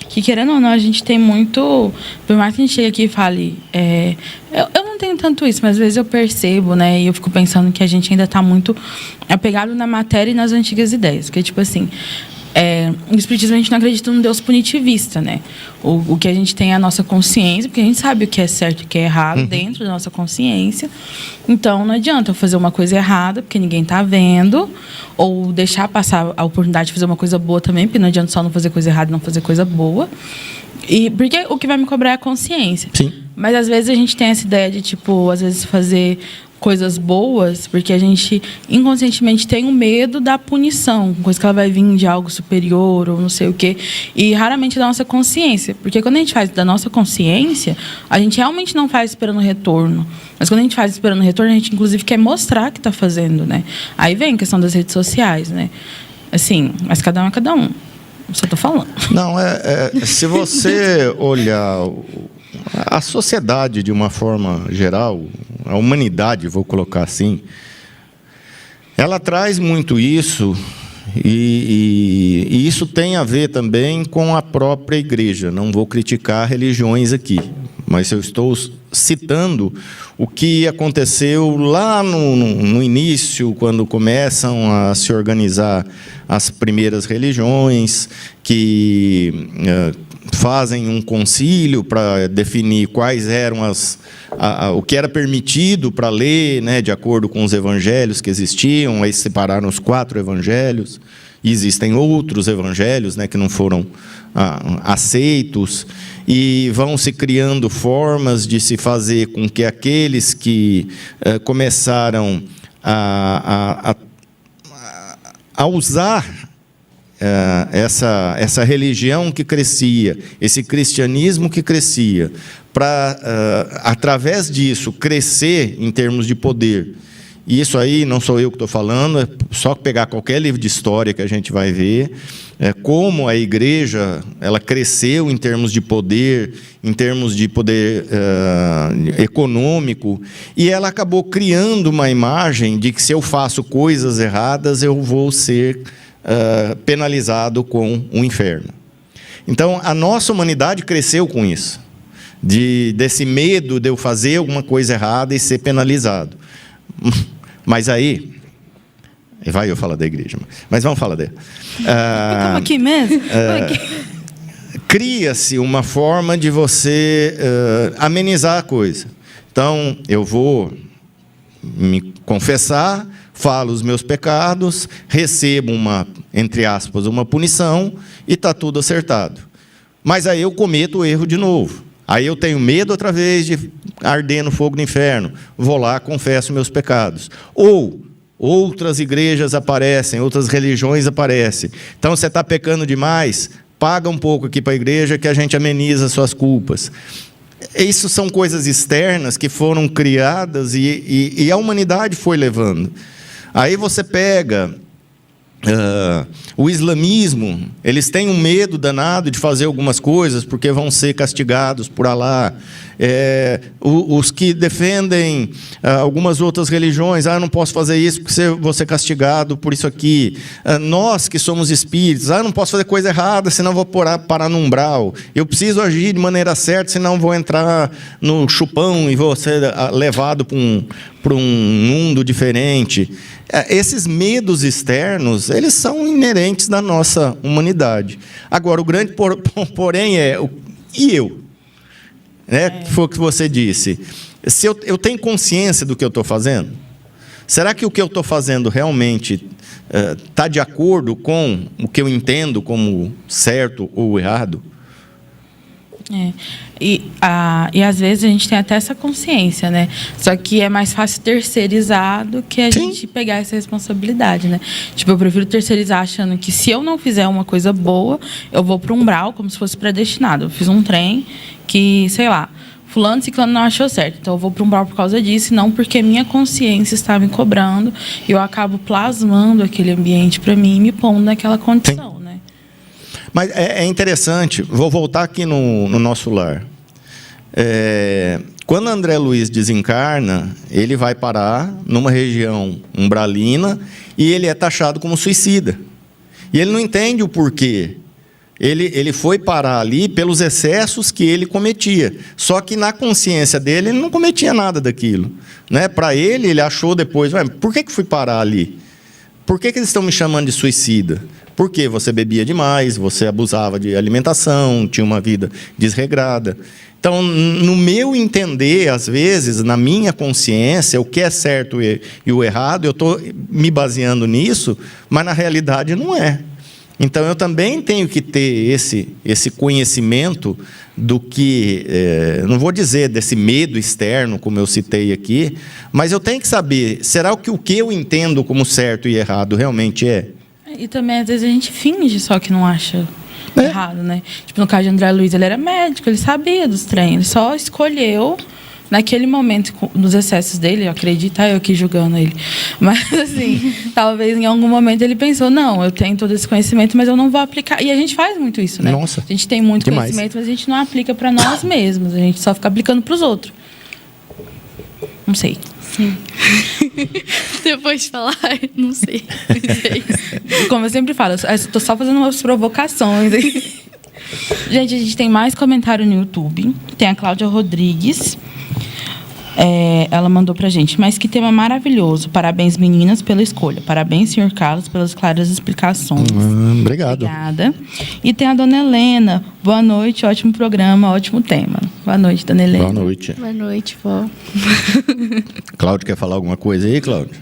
que, querendo ou não, a gente tem muito... Por mais que a gente chegue aqui e fale... eu não tenho tanto isso, mas às vezes eu percebo, né? E eu fico pensando que a gente ainda está muito apegado na matéria e nas antigas ideias. Porque, tipo assim... no Espiritismo, a gente não acredita num Deus punitivista, né? O que a gente tem é a nossa consciência, porque a gente sabe o que é certo e o que é errado dentro da nossa consciência. Então, não adianta eu fazer uma coisa errada, porque ninguém está vendo, ou deixar passar a oportunidade de fazer uma coisa boa também, porque não adianta só não fazer coisa errada e não fazer coisa boa. Porque o que vai me cobrar é a consciência. Sim. Mas, às vezes, a gente tem essa ideia de, tipo, às vezes fazer coisas boas, porque a gente inconscientemente tem um medo da punição, coisa que ela vai vir de algo superior ou não sei o quê, e raramente da nossa consciência, porque quando a gente faz da nossa consciência, a gente realmente não faz esperando retorno, mas quando a gente faz esperando retorno, a gente inclusive quer mostrar que está fazendo, né? Aí vem a questão das redes sociais, né? Assim, mas cada um é cada um. Só estou falando. Não, se você olhar a sociedade de uma forma geral, a humanidade, vou colocar assim, ela traz muito isso, e isso tem a ver também com a própria igreja. Não vou criticar religiões aqui, mas eu estou citando o que aconteceu lá no início, quando começam a se organizar as primeiras religiões, que fazem um concílio para definir quais eram o que era permitido para ler, né, de acordo com os evangelhos que existiam. Aí separaram os 4 evangelhos, e existem outros evangelhos, né, que não foram aceitos, e vão se criando formas de se fazer com que aqueles que começaram a usar essa religião que crescia, esse cristianismo que crescia, para, através disso, crescer em termos de poder. E isso aí não sou eu que estou falando, é só pegar qualquer livro de história que a gente vai ver, como a igreja ela cresceu em termos de poder, em termos de poder econômico, e ela acabou criando uma imagem de que se eu faço coisas erradas, eu vou ser penalizado com o inferno. Então, a nossa humanidade cresceu com isso, desse medo de eu fazer alguma coisa errada e ser penalizado. Mas aí, vai eu falar da igreja, mas vamos falar dela. Como aqui mesmo? Cria-se uma forma de você amenizar a coisa. Então, eu vou me confessar, falo os meus pecados, recebo entre aspas, uma punição, e está tudo acertado. Mas aí eu cometo o erro de novo. Aí eu tenho medo outra vez de arder no fogo do inferno. Vou lá, confesso meus pecados. Ou outras igrejas aparecem, outras religiões aparecem. Então, você está pecando demais, paga um pouco aqui para a igreja que a gente ameniza suas culpas. Isso são coisas externas que foram criadas e a humanidade foi levando. Aí você pega o islamismo, eles têm um medo danado de fazer algumas coisas, porque vão ser castigados por Alá. Os que defendem algumas outras religiões, eu não posso fazer isso porque vou ser castigado por isso aqui. Nós que somos espíritos, eu não posso fazer coisa errada, senão vou parar no umbral. Eu preciso agir de maneira certa, senão vou entrar no chupão e vou ser levado para um mundo diferente. Esses medos externos, eles são inerentes da nossa humanidade. Agora, o grande porém e eu? Né? Foi o que você disse. Se eu tenho consciência do que eu estou fazendo? Será que o que eu estou fazendo realmente está de acordo com o que eu entendo como certo ou errado? E às vezes a gente tem até essa consciência, né? Só que é mais fácil terceirizar do que a gente pegar essa responsabilidade, né? Tipo, eu prefiro terceirizar achando que se eu não fizer uma coisa boa, eu vou para o umbral como se fosse predestinado. Eu fiz um trem que, sei lá, fulano e ciclano não achou certo, então eu vou para o umbral por causa disso, não porque minha consciência está me cobrando, e eu acabo plasmando aquele ambiente para mim e me pondo naquela condição. Mas é interessante, vou voltar aqui no nosso lar. Quando André Luiz desencarna, ele vai parar numa região umbralina e ele é taxado como suicida. E ele não entende o porquê. Ele foi parar ali pelos excessos que ele cometia. Só que na consciência dele, ele não cometia nada daquilo. Né? Para ele achou depois, por que fui parar ali? Por que eles estão me chamando de suicida? Porque você bebia demais, você abusava de alimentação, tinha uma vida desregrada. Então, no meu entender, às vezes, na minha consciência, o que é certo e o errado, eu estou me baseando nisso, mas na realidade não é. Então, eu também tenho que ter esse conhecimento do que, não vou dizer desse medo externo, como eu citei aqui, mas eu tenho que saber, será que o que eu entendo como certo e errado realmente é? E também, às vezes, a gente finge só que não acha errado, né? Tipo, no caso de André Luiz, ele era médico, ele sabia dos trem, ele só escolheu, naquele momento, nos excessos dele, eu acredito, eu aqui julgando ele, mas, assim, talvez em algum momento ele pensou, não, eu tenho todo esse conhecimento, mas eu não vou aplicar. E a gente faz muito isso, né? Nossa, a gente tem muito demais. conhecimento, mas a gente não aplica para nós mesmos, a gente só fica aplicando para os outros. Não sei. Sim. Depois de falar, não sei. Como eu sempre falo, eu estou só fazendo umas provocações. Gente, a gente tem mais comentário no YouTube. Tem a Cláudia Rodrigues. Ela mandou pra gente. Mas que tema maravilhoso. Parabéns, meninas, pela escolha. Parabéns, senhor Carlos, pelas claras explicações. Obrigado. Obrigada. E tem a dona Helena. Boa noite, ótimo programa, ótimo tema. Boa noite, dona Helena. Boa noite. Boa noite, vó. Cláudio, quer falar alguma coisa aí, Cláudio?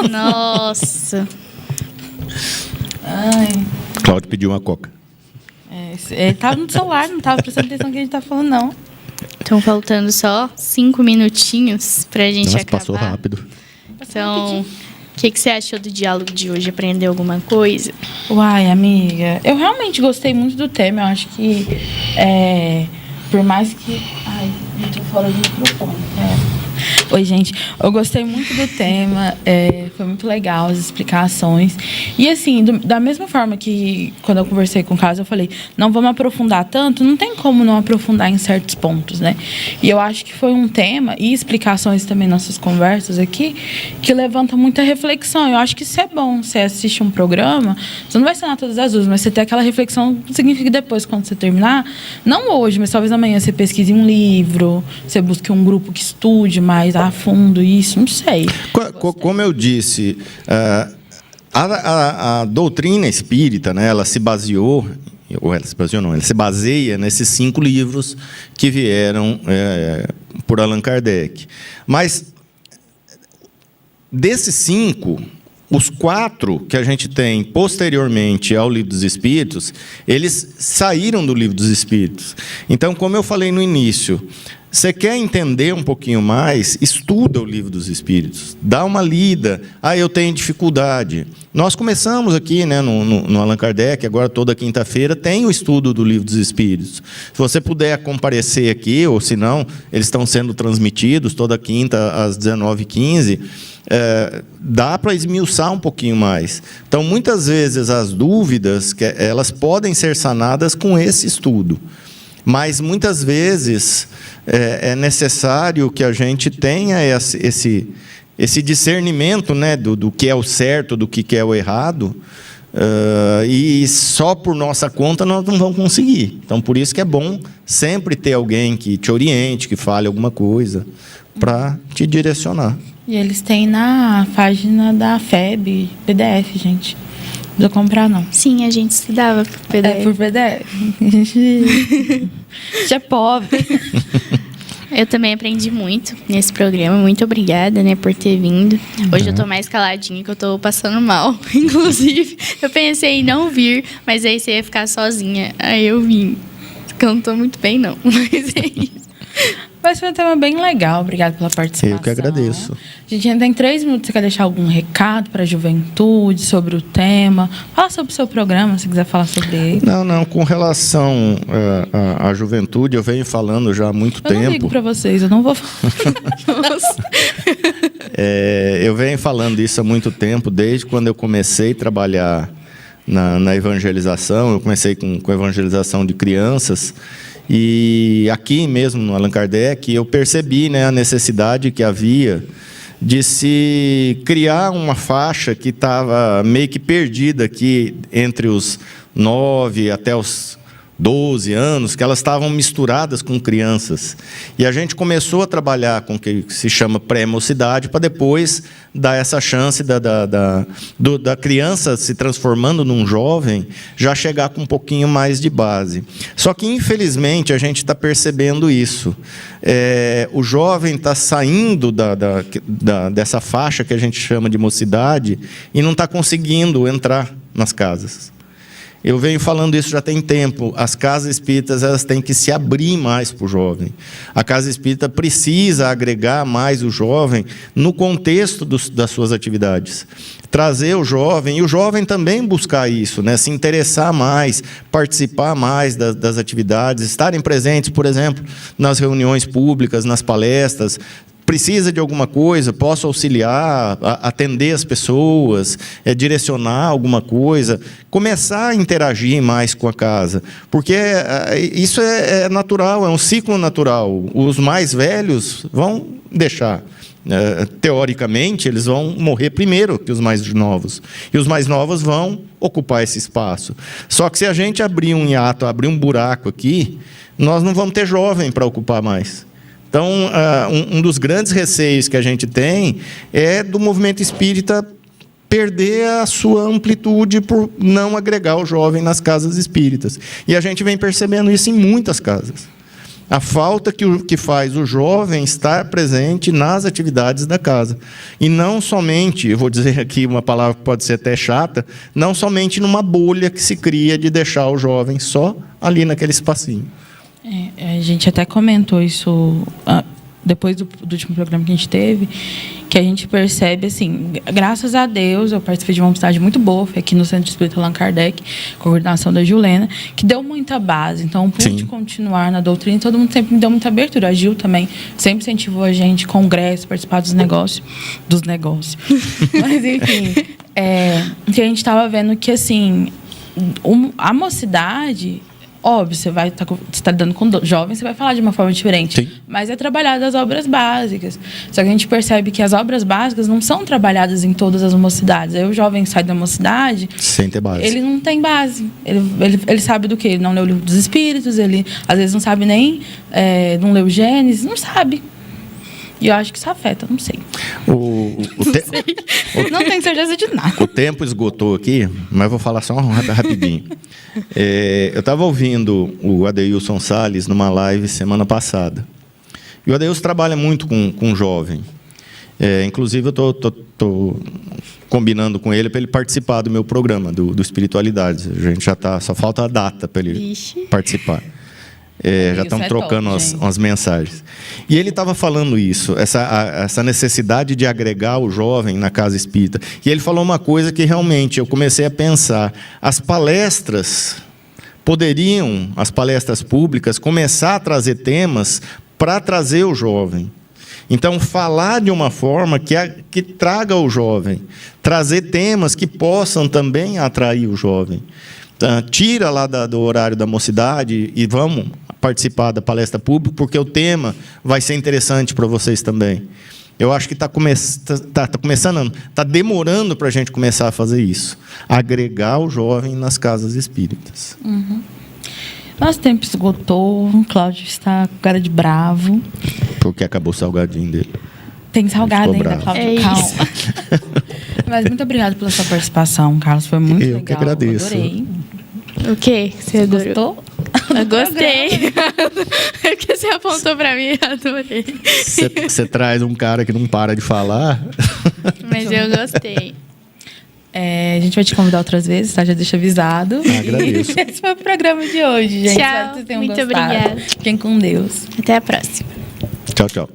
Nossa. Ai. Cláudio pediu uma coca. Ele estava no celular, não estava prestando atenção no que a gente está falando, não. Estão faltando só 5 minutinhos pra gente Nossa, acabar. passou rápido. Então, o que você achou do diálogo de hoje? Aprendeu alguma coisa? Uai, amiga, eu realmente gostei muito do tema. Eu acho que, por mais que... Ai, eu tô fora do microfone. Oi, gente. Eu gostei muito do tema. Foi muito legal as explicações. E, assim, da mesma forma que quando eu conversei com o Carlos, eu falei, não vamos aprofundar tanto, não tem como não aprofundar em certos pontos, né? E eu acho que foi um tema, e explicações também nossas conversas aqui, que levanta muita reflexão. Eu acho que isso é bom. Você assiste um programa, você não vai ser todas as luzes, mas você ter aquela reflexão, significa que depois, quando você terminar, não hoje, mas talvez amanhã você pesquise um livro, você busque um grupo que estude mais a fundo isso, não sei. Como eu disse, a doutrina espírita, né, ela se baseou, ou ela se baseou não, ela se baseia nesses 5 livros que vieram por Allan Kardec. Mas, desses 5, os 4 que a gente tem posteriormente ao Livro dos Espíritos, eles saíram do Livro dos Espíritos. Então, como eu falei no início, você quer entender um pouquinho mais, estuda o Livro dos Espíritos, dá uma lida. Eu tenho dificuldade. Nós começamos aqui, né, no Allan Kardec, agora toda quinta-feira tem o estudo do Livro dos Espíritos. Se você puder comparecer aqui, ou se não, eles estão sendo transmitidos toda quinta às 19h15, dá para esmiuçar um pouquinho mais. Então, muitas vezes, as dúvidas, elas podem ser sanadas com esse estudo. Mas, muitas vezes, é necessário que a gente tenha esse discernimento, né, do que é o certo, do que é o errado, e só por nossa conta nós não vamos conseguir. Então, por isso que é bom sempre ter alguém que te oriente, que fale alguma coisa, para te direcionar. E eles têm na página da FEB, PDF, gente. Não precisa comprar, não. Sim, a gente estudava por PDF. Por PDF. A gente é pobre. Eu também aprendi muito nesse programa. Muito obrigada, né, por ter vindo. Hoje eu tô mais caladinha, que eu tô passando mal. Inclusive, eu pensei em não vir, mas aí você ia ficar sozinha. Aí eu vim. Porque eu não tô muito bem, não. Mas é isso. Mas foi um tema bem legal. Obrigada pela participação. Eu que agradeço. A gente ainda tem 3 minutos. Você quer deixar algum recado para a juventude sobre o tema? Fala sobre o seu programa, se quiser falar sobre ele. Não. Com relação à juventude, eu venho falando já há muito tempo. Eu não ligo para vocês, eu não vou falar. Eu venho falando isso há muito tempo, desde quando eu comecei a trabalhar na evangelização. Eu comecei com evangelização de crianças. E aqui mesmo, no Allan Kardec, eu percebi, né, a necessidade que havia de se criar uma faixa que estava meio que perdida aqui entre os 9 até os 12 anos, que elas estavam misturadas com crianças. E a gente começou a trabalhar com o que se chama pré-mocidade, para depois dar essa chance da criança se transformando num jovem, já chegar com um pouquinho mais de base. Só que, infelizmente, a gente está percebendo isso. O jovem está saindo dessa faixa que a gente chama de mocidade e não está conseguindo entrar nas casas. Eu venho falando isso já tem tempo. As casas espíritas, elas têm que se abrir mais para o jovem. A casa espírita precisa agregar mais o jovem no contexto das suas atividades. Trazer o jovem, e o jovem também buscar isso, né? Se interessar mais, participar mais das atividades, estarem presentes, por exemplo, nas reuniões públicas, nas palestras. Precisa de alguma coisa, posso auxiliar, atender as pessoas, direcionar alguma coisa, começar a interagir mais com a casa, porque isso é natural, é um ciclo natural. Os mais velhos vão deixar. Teoricamente, eles vão morrer primeiro que os mais novos. E os mais novos vão ocupar esse espaço. Só que se a gente abrir um hiato, abrir um buraco aqui, nós não vamos ter jovem para ocupar mais. Então, um dos grandes receios que a gente tem é do movimento espírita perder a sua amplitude por não agregar o jovem nas casas espíritas. E a gente vem percebendo isso em muitas casas. A falta que faz o jovem estar presente nas atividades da casa. E não somente, eu vou dizer aqui uma palavra que pode ser até chata, não somente numa bolha que se cria de deixar o jovem só ali naquele espacinho. A gente até comentou isso depois do último programa que a gente teve, que a gente percebe, assim, graças a Deus, eu participei de uma mocidade muito boa, foi aqui no Centro Espírita Allan Kardec, com a coordenação da Julena, que deu muita base. Então, pude continuar na doutrina, todo mundo sempre me deu muita abertura. A Gil também sempre incentivou a gente, congresso, participar dos negócios. Mas, enfim, que a gente estava vendo que, assim, a mocidade... Óbvio, você está lidando com jovens, você vai falar de uma forma diferente. Sim. Mas é trabalhado as obras básicas. Só que a gente percebe que as obras básicas não são trabalhadas em todas as mocidades. Aí o jovem sai da mocidade... Sem ter base. Ele não tem base. Ele sabe do quê? Ele não leu o Livro dos Espíritos, ele às vezes não sabe nem... não leu Gênesis, não sabe. E eu acho que isso afeta, não sei. Não tenho certeza de nada. O tempo esgotou aqui, mas vou falar só rapidinho. Eu estava ouvindo o Adeilson Salles numa live semana passada. E o Adeilson trabalha muito com jovem. Inclusive, eu estou combinando com ele para ele participar do meu programa, do Espiritualidades. A gente já está... Só falta a data para ele participar. Já estão trocando as mensagens. E ele estava falando isso, essa necessidade de agregar o jovem na casa espírita. E ele falou uma coisa que realmente eu comecei a pensar. As palestras públicas, começar a trazer temas para trazer o jovem. Então, falar de uma forma que traga o jovem. Trazer temas que possam também atrair o jovem. Tira lá do horário da mocidade e vamos participar da palestra pública, porque o tema vai ser interessante para vocês também. Eu acho que está demorando para a gente começar a fazer isso. Agregar o jovem nas casas espíritas. Uhum. Nosso tempo esgotou, o Cláudio está com cara de bravo. Porque acabou o salgadinho dele. Tem salgado ainda, Cláudio, calma. Mas muito obrigada pela sua participação, Carlos. Foi muito legal. Eu que agradeço. Adorei. O quê? Você gostou? Eu gostei. Porque você apontou pra mim, adorei. Você traz um cara que não para de falar. Mas eu gostei. A gente vai te convidar outras vezes, tá? Já deixa avisado. Agradeço. Esse foi o programa de hoje, gente. Tchau. Muito obrigada. Fiquem com Deus. Até a próxima. Tchau, tchau.